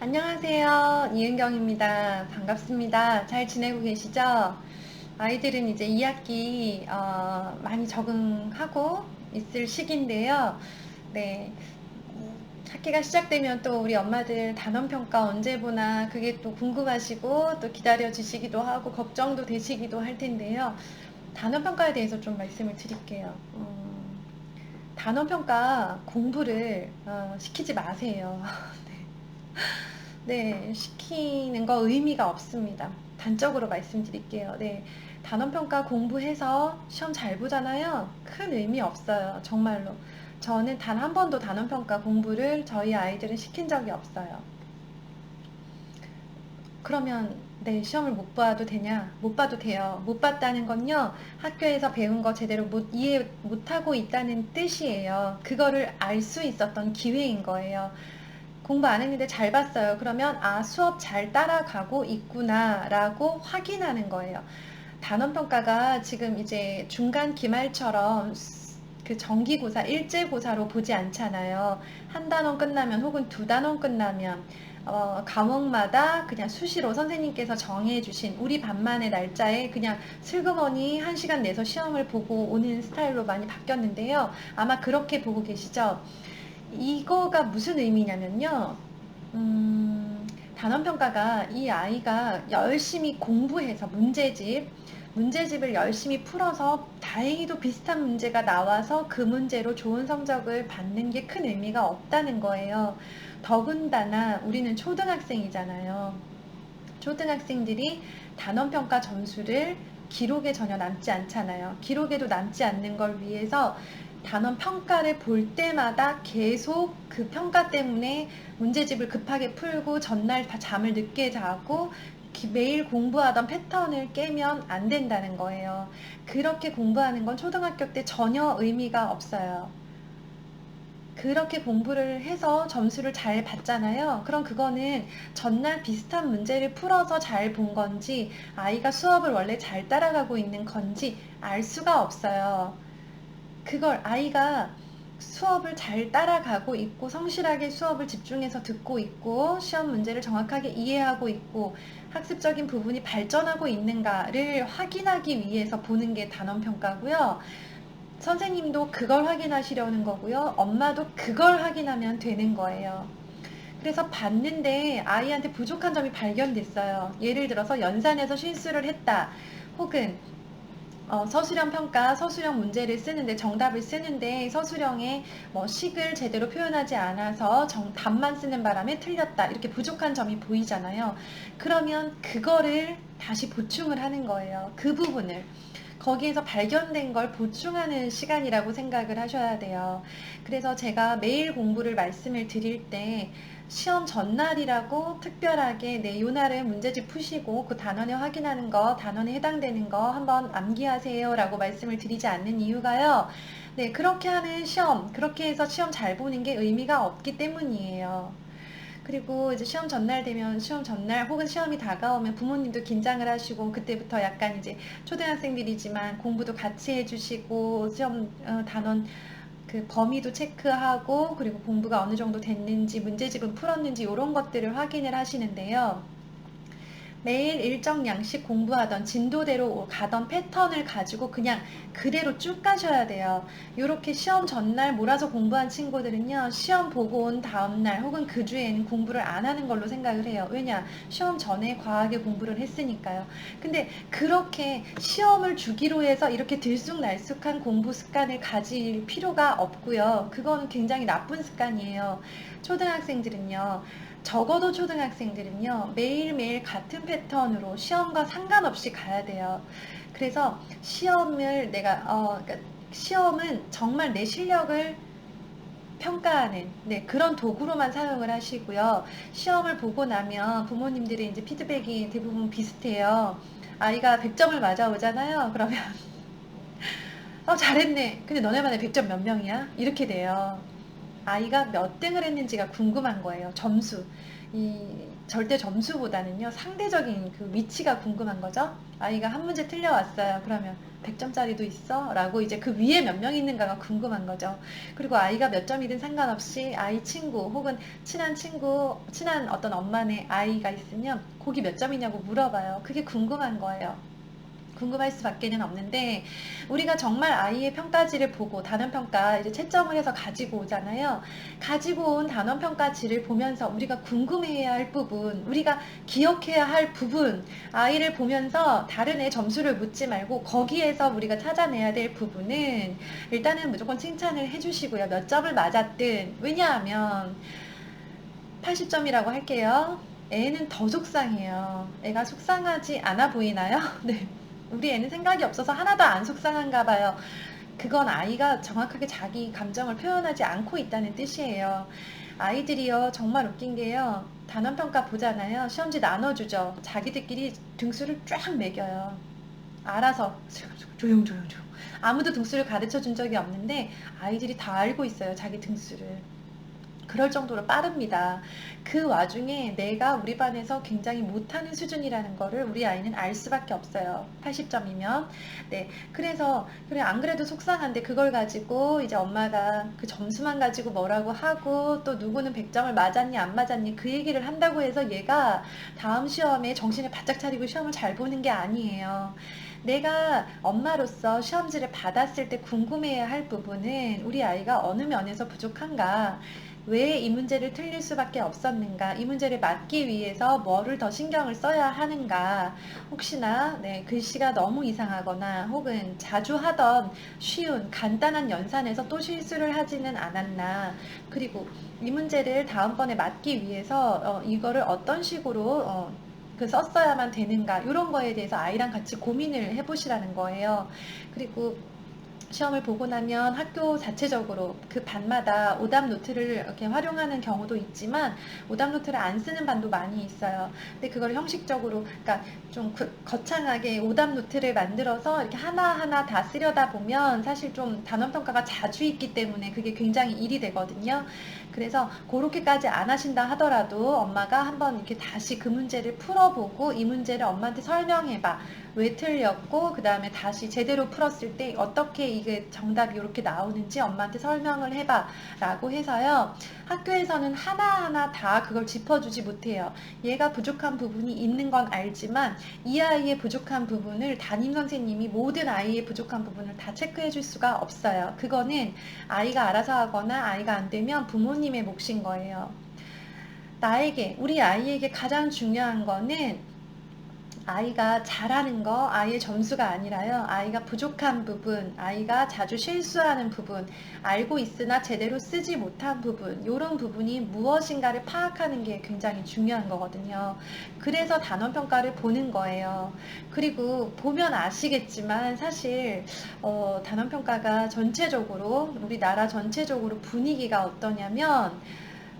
안녕하세요. 이은경입니다. 반갑습니다. 잘 지내고 계시죠? 아이들은 이제 2학기 많이 적응하고 있을 시기인데요. 네, 학기가 시작되면 또 우리 엄마들 단원평가 언제 보나 그게 또 궁금하시고 또 기다려지시기도 하고 걱정도 되시기도 할 텐데요. 단원평가에 대해서 좀 말씀을 드릴게요. 단원평가 공부를 시키지 마세요. 네, 시키는 거 의미가 없습니다. 단적으로 말씀드릴게요. 네, 단원평가 공부해서 시험 잘 보잖아요. 큰 의미 없어요. 정말로. 저는 단 한 번도 단원평가 공부를 저희 아이들은 시킨 적이 없어요. 그러면 네, 시험을 못 봐도 되냐? 못 봐도 돼요. 못 봤다는 건요, 학교에서 배운 거 제대로 이해 못하고 있다는 뜻이에요. 그거를 알 수 있었던 기회인 거예요. 공부 안 했는데 잘 봤어요. 그러면 아, 수업 잘 따라가고 있구나라고 확인하는 거예요. 단원평가가 지금 이제 중간 기말처럼 그 정기고사, 일제고사로 보지 않잖아요. 한 단원 끝나면 혹은 두 단원 끝나면 과목마다 그냥 수시로 선생님께서 정해주신 우리 반만의 날짜에 그냥 슬그머니 한 시간 내서 시험을 보고 오는 스타일로 많이 바뀌었는데요. 아마 그렇게 보고 계시죠? 이거가 무슨 의미냐면요. 음, 단원평가가 이 아이가 열심히 공부해서 문제집을 열심히 풀어서 다행히도 비슷한 문제가 나와서 그 문제로 좋은 성적을 받는 게 큰 의미가 없다는 거예요. 더군다나 우리는 초등학생이잖아요. 초등학생들이 단원평가 점수를 기록에 전혀 남지 않잖아요. 기록에도 남지 않는 걸 위해서 단원 평가를 볼 때마다 계속 그 평가 때문에 문제집을 급하게 풀고 전날 다 잠을 늦게 자고 매일 공부하던 패턴을 깨면 안 된다는 거예요. 그렇게 공부하는 건 초등학교 때 전혀 의미가 없어요. 그렇게 공부를 해서 점수를 잘 받잖아요. 그럼 그거는 전날 비슷한 문제를 풀어서 잘 본 건지 아이가 수업을 원래 잘 따라가고 있는 건지 알 수가 없어요. 그걸 아이가 수업을 잘 따라가고 있고 성실하게 수업을 집중해서 듣고 있고 시험 문제를 정확하게 이해하고 있고 학습적인 부분이 발전하고 있는가를 확인하기 위해서 보는 게 단원평가고요. 선생님도 그걸 확인하시려는 거고요. 엄마도 그걸 확인하면 되는 거예요. 그래서 봤는데 아이한테 부족한 점이 발견됐어요. 예를 들어서 연산에서 실수를 했다. 혹은 서술형 평가, 서술형 문제를 쓰는데 정답을 쓰는데 서술형에 뭐 식을 제대로 표현하지 않아서 답만 쓰는 바람에 틀렸다. 이렇게 부족한 점이 보이잖아요. 그러면 그거를 다시 보충을 하는 거예요. 그 부분을. 거기에서 발견된 걸 보충하는 시간이라고 생각을 하셔야 돼요. 그래서 제가 매일 공부를 말씀을 드릴 때 시험 전날이라고 특별하게 네, 요 날은 문제집 푸시고 그 단원에 확인하는 거, 단원에 해당되는 거 한번 암기하세요 라고 말씀을 드리지 않는 이유가요. 네, 그렇게 하는 시험, 그렇게 해서 시험 잘 보는 게 의미가 없기 때문이에요. 그리고 이제 시험 전날 되면 시험 전날 혹은 시험이 다가오면 부모님도 긴장을 하시고 그때부터 약간 이제 초등학생들이지만 공부도 같이 해주시고 시험 단원 그 범위도 체크하고 그리고 공부가 어느 정도 됐는지 문제집은 풀었는지 이런 것들을 확인을 하시는데요. 매일 일정 양식 공부하던 진도대로 가던 패턴을 가지고 그냥 그대로 쭉 가셔야 돼요. 이렇게 시험 전날 몰아서 공부한 친구들은요, 시험 보고 온 다음날 혹은 그 주에는 공부를 안 하는 걸로 생각을 해요. 왜냐? 시험 전에 과하게 공부를 했으니까요. 근데 그렇게 시험을 주기로 해서 이렇게 들쑥날쑥한 공부 습관을 가질 필요가 없고요. 그건 굉장히 나쁜 습관이에요. 초등학생들은요, 적어도 초등학생들은요, 매일매일 같은 패턴으로 시험과 상관없이 가야 돼요. 그래서 그러니까 시험은 정말 내 실력을 평가하는, 네, 그런 도구로만 사용을 하시고요. 시험을 보고 나면 부모님들의 이제 피드백이 대부분 비슷해요. 아이가 100점을 맞아오잖아요. 그러면, 잘했네. 근데 너네 반에 100점 몇 명이야? 이렇게 돼요. 아이가 몇 등을 했는지가 궁금한 거예요. 점수. 이 절대 점수보다는요, 상대적인 그 위치가 궁금한 거죠. 아이가 한 문제 틀려왔어요. 그러면 100점짜리도 있어? 라고 이제 그 위에 몇 명 있는가가 궁금한 거죠. 그리고 아이가 몇 점이든 상관없이 아이 친구 혹은 친한 친구, 친한 어떤 엄마네 아이가 있으면 거기 몇 점이냐고 물어봐요. 그게 궁금한 거예요. 궁금할 수밖에는 없는데, 우리가 정말 아이의 평가지를 보고 단원평가 이제 채점을 해서 가지고 오잖아요. 가지고 온 단원평가지를 보면서 우리가 궁금해해야 할 부분, 우리가 기억해야 할 부분, 아이를 보면서 다른 애 점수를 묻지 말고 거기에서 우리가 찾아내야 될 부분은 일단은 무조건 칭찬을 해주시고요. 몇 점을 맞았든. 왜냐하면 80점이라고 할게요. 애는 더 속상해요. 애가 속상하지 않아 보이나요? 네. 우리 애는 생각이 없어서 하나도 안 속상한가 봐요. 그건 아이가 정확하게 자기 감정을 표현하지 않고 있다는 뜻이에요. 아이들이요, 정말 웃긴 게요. 단원평가 보잖아요. 시험지 나눠주죠. 자기들끼리 등수를 쫙 매겨요. 알아서 조용 조용 조용. 아무도 등수를 가르쳐 준 적이 없는데 아이들이 다 알고 있어요. 자기 등수를. 그럴 정도로 빠릅니다. 그 와중에 내가 우리 반에서 굉장히 못하는 수준이라는 거를 우리 아이는 알 수밖에 없어요. 80점이면. 네. 그래서, 그래, 안 그래도 속상한데 그걸 가지고 이제 엄마가 그 점수만 가지고 뭐라고 하고 또 누구는 100점을 맞았니, 안 맞았니 그 얘기를 한다고 해서 얘가 다음 시험에 정신을 바짝 차리고 시험을 잘 보는 게 아니에요. 내가 엄마로서 시험지를 받았을 때 궁금해야 할 부분은 우리 아이가 어느 면에서 부족한가, 왜 이 문제를 틀릴 수밖에 없었는가, 이 문제를 맞기 위해서 뭐를 더 신경을 써야 하는가, 혹시나 글씨가 너무 이상하거나 혹은 자주 하던 쉬운 간단한 연산에서 또 실수를 하지는 않았나, 그리고 이 문제를 다음번에 맞기 위해서 이거를 어떤 식으로 썼어야만 되는가, 이런 거에 대해서 아이랑 같이 고민을 해보시라는 거예요. 그리고 시험을 보고 나면 학교 자체적으로 그 반마다 오답 노트를 이렇게 활용하는 경우도 있지만 오답 노트를 안 쓰는 반도 많이 있어요. 근데 그걸 형식적으로, 그러니까 좀 거창하게 오답 노트를 만들어서 이렇게 하나하나 다 쓰려다 보면 사실 좀 단원 평가가 자주 있기 때문에 그게 굉장히 일이 되거든요. 그래서 그렇게까지 안 하신다 하더라도 엄마가 한번 이렇게 다시 그 문제를 풀어보고 이 문제를 엄마한테 설명해봐. 왜 틀렸고 그 다음에 다시 제대로 풀었을 때 어떻게 이게 정답이 이렇게 나오는지 엄마한테 설명을 해봐 라고 해서요. 학교에서는 하나하나 다 그걸 짚어주지 못해요. 얘가 부족한 부분이 있는 건 알지만 이 아이의 부족한 부분을 담임 선생님이 모든 아이의 부족한 부분을 다 체크해 줄 수가 없어요. 그거는 아이가 알아서 하거나 아이가 안 되면 부모님의 몫인 거예요. 나에게, 우리 아이에게 가장 중요한 거는 아이가 잘하는 거, 아이의 점수가 아니라요. 아이가 부족한 부분, 아이가 자주 실수하는 부분, 알고 있으나 제대로 쓰지 못한 부분, 이런 부분이 무엇인가를 파악하는 게 굉장히 중요한 거거든요. 그래서 단원평가를 보는 거예요. 그리고 보면 아시겠지만 사실 단원평가가 전체적으로, 우리나라 전체적으로 분위기가 어떠냐면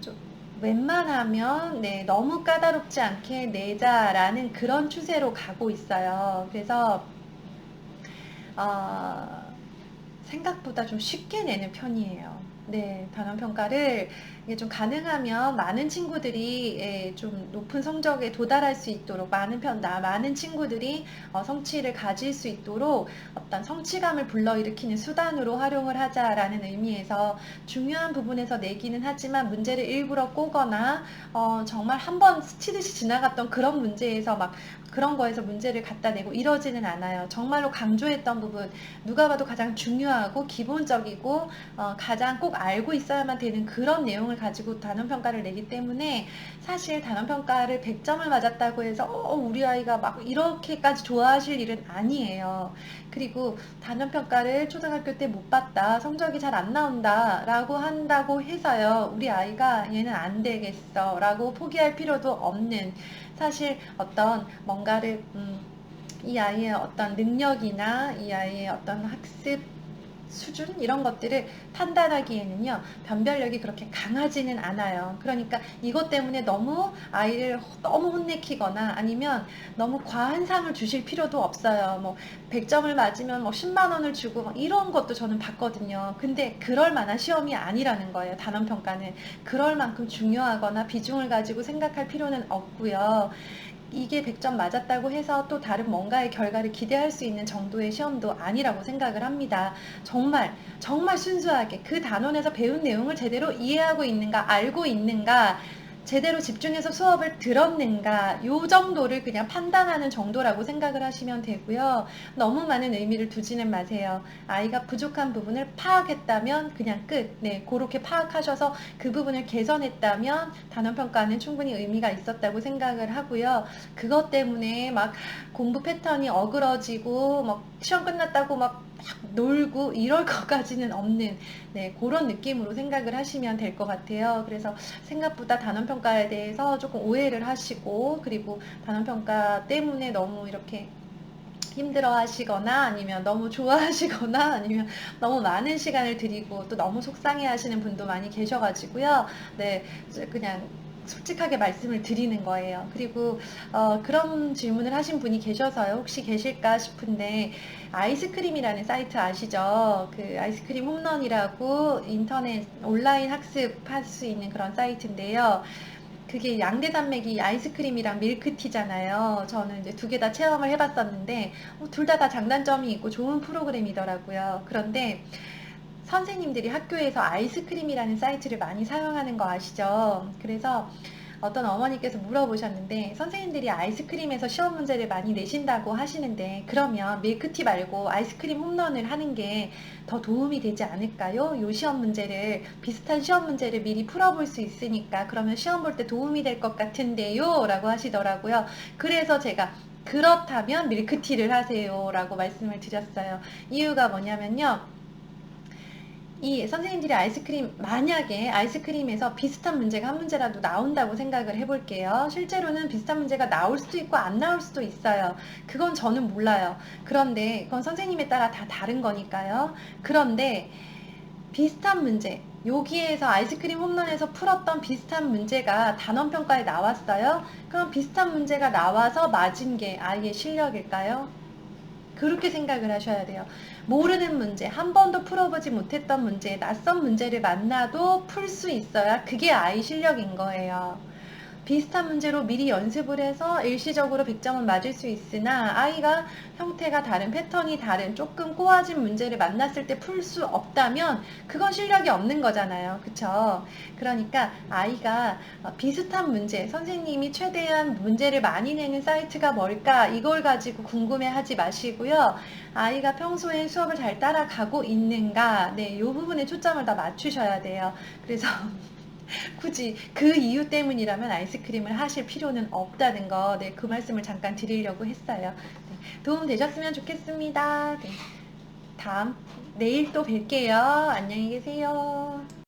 좀 웬만하면 너무 까다롭지 않게 내자라는 그런 추세로 가고 있어요. 그래서 어, 생각보다 좀 쉽게 내는 편이에요. 네, 단원평가를 이게 좀 가능하면 많은 친구들이 좀 높은 성적에 도달할 수 있도록, 많은 친구들이 성취를 가질 수 있도록 어떤 성취감을 불러일으키는 수단으로 활용을 하자라는 의미에서 중요한 부분에서 내기는 하지만 문제를 일부러 꼬거나 정말 한 번 스치듯이 지나갔던 그런 문제에서 막 그런 거에서 문제를 갖다 내고 이러지는 않아요. 정말로 강조했던 부분, 누가 봐도 가장 중요하고 기본적이고 가장 꼭 알고 있어야만 되는 그런 내용을 가지고 단원평가를 내기 때문에 사실 단원평가를 100점을 맞았다고 해서 우리 아이가 막 이렇게까지 좋아하실 일은 아니에요. 그리고 단원평가를 초등학교 때 못 봤다, 성적이 잘 안 나온다 라고 한다고 해서요, 우리 아이가 얘는 안 되겠어 라고 포기할 필요도 없는, 사실 어떤 뭔가를 이 아이의 어떤 능력이나 이 아이의 어떤 학습 수준 이런 것들을 판단하기에는요, 변별력이 그렇게 강하지는 않아요. 그러니까 이것 때문에 너무 아이를 너무 혼내키거나 아니면 너무 과한 상을 주실 필요도 없어요. 뭐 100점을 맞으면 뭐 10만 원을 주고 막 이런 것도 저는 봤거든요. 근데 그럴 만한 시험이 아니라는 거예요. 단원평가는 그럴 만큼 중요하거나 비중을 가지고 생각할 필요는 없고요. 이게 100점 맞았다고 해서 또 다른 뭔가의 결과를 기대할 수 있는 정도의 시험도 아니라고 생각을 합니다. 정말 정말 순수하게 그 단원에서 배운 내용을 제대로 이해하고 있는가, 알고 있는가, 제대로 집중해서 수업을 들었는가, 요 정도를 그냥 판단하는 정도라고 생각을 하시면 되고요. 너무 많은 의미를 두지는 마세요. 아이가 부족한 부분을 파악했다면 그냥 끝. 네, 그렇게 파악하셔서 그 부분을 개선했다면 단원평가는 충분히 의미가 있었다고 생각을 하고요. 그것 때문에 막 공부 패턴이 어그러지고 막 시험 끝났다고 막 놀고 이럴 것까지는 없는, 네, 그런 느낌으로 생각을 하시면 될 것 같아요. 그래서 생각보다 단원평가에 대해서 조금 오해를 하시고, 그리고 단원평가 때문에 너무 이렇게 힘들어 하시거나 아니면 너무 좋아하시거나 아니면 너무 많은 시간을 들이고 또 너무 속상해 하시는 분도 많이 계셔가지고요. 네, 그냥 솔직하게 말씀을 드리는 거예요. 그리고 그런 질문을 하신 분이 계셔서요. 혹시 계실까 싶은데, 아이스크림이라는 사이트 아시죠? 그 아이스크림 홈런이라고 인터넷 온라인 학습할 수 있는 그런 사이트인데요. 그게 양대산맥이 아이스크림이랑 밀크티잖아요. 저는 이제 두 개 다 체험을 해봤었는데 둘 다 장단점이 있고 좋은 프로그램이더라고요. 그런데 선생님들이 학교에서 아이스크림이라는 사이트를 많이 사용하는 거 아시죠? 그래서 어떤 어머니께서 물어보셨는데, 선생님들이 아이스크림에서 시험 문제를 많이 내신다고 하시는데 그러면 밀크티 말고 아이스크림 홈런을 하는 게 더 도움이 되지 않을까요? 요 시험 문제를, 비슷한 시험 문제를 미리 풀어볼 수 있으니까 그러면 시험 볼 때 도움이 될 것 같은데요? 라고 하시더라고요. 그래서 제가 그렇다면 밀크티를 하세요 라고 말씀을 드렸어요. 이유가 뭐냐면요, 이 선생님들이 아이스크림, 만약에 아이스크림에서 비슷한 문제가 한 문제라도 나온다고 생각을 해볼게요. 실제로는 비슷한 문제가 나올 수도 있고 안 나올 수도 있어요. 그건 저는 몰라요. 그런데 그건 선생님에 따라 다 다른 거니까요. 그런데 비슷한 문제, 여기에서 아이스크림 홈런에서 풀었던 비슷한 문제가 단원평가에 나왔어요. 그럼 비슷한 문제가 나와서 맞은 게 아이의 실력일까요? 그렇게 생각을 하셔야 돼요. 모르는 문제, 한 번도 풀어보지 못했던 문제, 낯선 문제를 만나도 풀 수 있어야 그게 아이 실력인 거예요. 비슷한 문제로 미리 연습을 해서 일시적으로 100점은 맞을 수 있으나 아이가 형태가 다른, 패턴이 다른, 조금 꼬아진 문제를 만났을 때 풀 수 없다면 그건 실력이 없는 거잖아요. 그쵸? 그러니까 아이가 비슷한 문제, 선생님이 최대한 문제를 많이 내는 사이트가 뭘까, 이걸 가지고 궁금해하지 마시고요. 아이가 평소에 수업을 잘 따라가고 있는가, 네, 이 부분에 초점을 다 맞추셔야 돼요. 그래서 굳이 그 이유 때문이라면 아이스크림을 하실 필요는 없다는 거, 네, 그 말씀을 잠깐 드리려고 했어요. 네, 도움 되셨으면 좋겠습니다. 네, 내일 또 뵐게요. 안녕히 계세요.